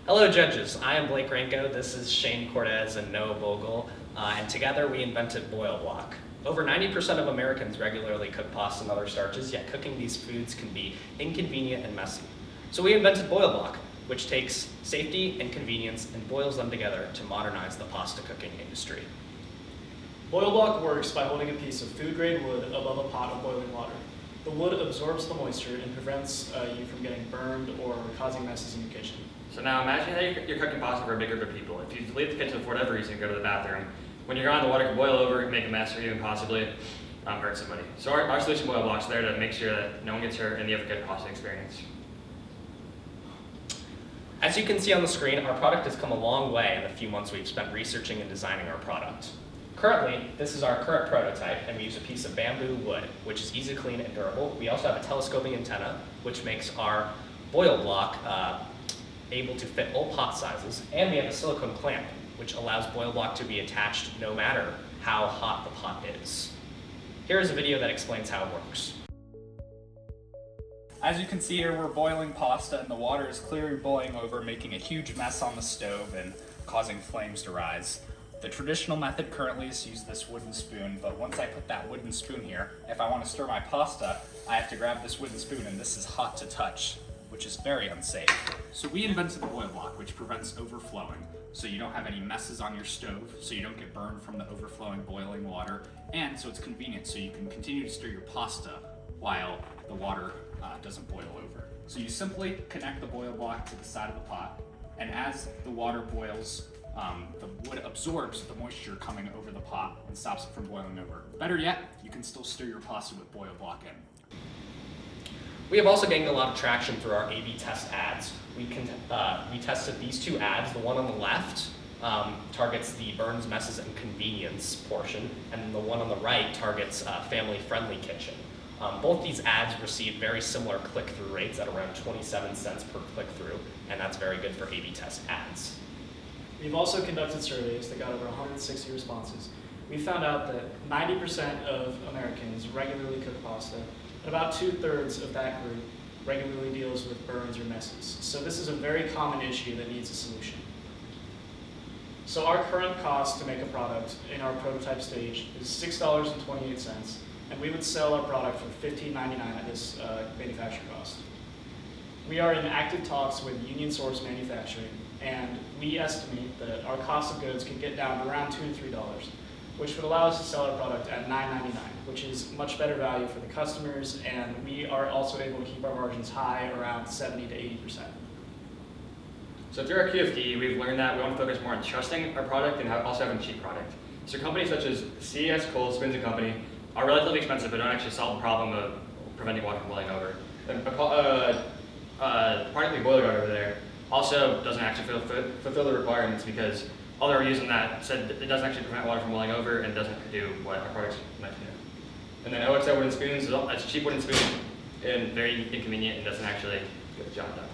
Hello judges, I am Blake Ranko, this is Shane Cortez and Noah Bogle, and together we invented BoilBlock. Over 90% of Americans regularly cook pasta and other starches, yet cooking these foods can be inconvenient and messy. So we invented BoilBlock, which takes safety and convenience and boils them together to modernize the pasta cooking industry. BoilBlock works by holding a piece of food-grade wood above a pot of boiling water. The wood absorbs the moisture and prevents you from getting burned or causing messes in your kitchen. So now imagine that you're cooking pasta for a big group of people. If you leave the kitchen for whatever reason and go to the bathroom, when you're gone, the water can boil over, make a mess, or even possibly hurt somebody. So our solution BoilBlock's there to make sure that no one gets hurt and you have a good pasta experience. As you can see on the screen, our product has come a long way in the few months we've spent researching and designing our product. Currently, this is our current prototype, and we use a piece of bamboo wood, which is easy to clean and durable. We also have a telescoping antenna, which makes our BoilBlock able to fit all pot sizes, and we have a silicone clamp, which allows BoilBlock to be attached no matter how hot the pot is. Here is a video that explains how it works. As you can see here, we're boiling pasta and the water is clearly boiling over, making a huge mess on the stove and causing flames to rise. The traditional method currently is to use this wooden spoon, but once I put that wooden spoon here, if I want to stir my pasta, I have to grab this wooden spoon, and this is hot to touch, which is very unsafe. So we invented the BoilBlock, which prevents overflowing, so you don't have any messes on your stove, so you don't get burned from the overflowing boiling water, and so it's convenient, so you can continue to stir your pasta while the water doesn't boil over. So you simply connect the BoilBlock to the side of the pot, and as the water boils, the wood absorbs the moisture coming over the pot and stops it from boiling over. Better yet, you can still stir your pasta with BoilBlock in. We have also gained a lot of traction through our A/B test ads. We tested these two ads. The one on the left targets the burns, messes, and convenience portion, and the one on the right targets family-friendly kitchen. Both these ads received very similar click-through rates at around 27 cents per click-through, and that's very good for A/B test ads. We've also conducted surveys that got over 160 responses. We found out that 90% of Americans regularly cook pasta, and about 2/3 of that group regularly deals with burns or messes. So this is a very common issue that needs a solution. So our current cost to make a product in our prototype stage is $6.28, and we would sell our product for $15.99 at this manufacturing cost. We are in active talks with Union Source Manufacturing, and we estimate that our cost of goods can get down to around $2 to $3, which would allow us to sell our product at $9.99, which is much better value for the customers, and we are also able to keep our margins high, around 70 to 80%. So through our QFD, we've learned that we want to focus more on trusting our product and also having a cheap product. So companies such as CES, Kohl, Spoons & Company are relatively expensive, but don't actually solve the problem of preventing water from boiling over. And product like BoilGuard over there also doesn't actually fulfill the requirements, because all the reviews on that said that it doesn't actually prevent water from boiling over and doesn't do what our product's meant to do. And then OXO wooden spoons, it's a cheap wooden spoon and very inconvenient and doesn't actually get the job done.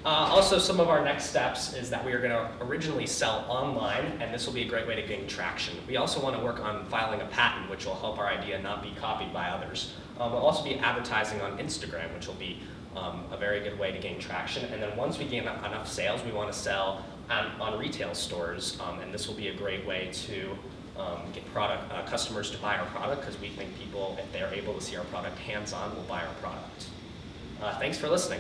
Also, some of our next steps is that we are going to originally sell online, and this will be a great way to gain traction. We also want to work on filing a patent, which will help our idea not be copied by others. We'll also be advertising on Instagram, which will be a very good way to gain traction. And then once we gain enough sales, we want to sell on retail stores, and this will be a great way to get customers to buy our product, because we think people, if they're able to see our product hands-on, will buy our product. Thanks for listening.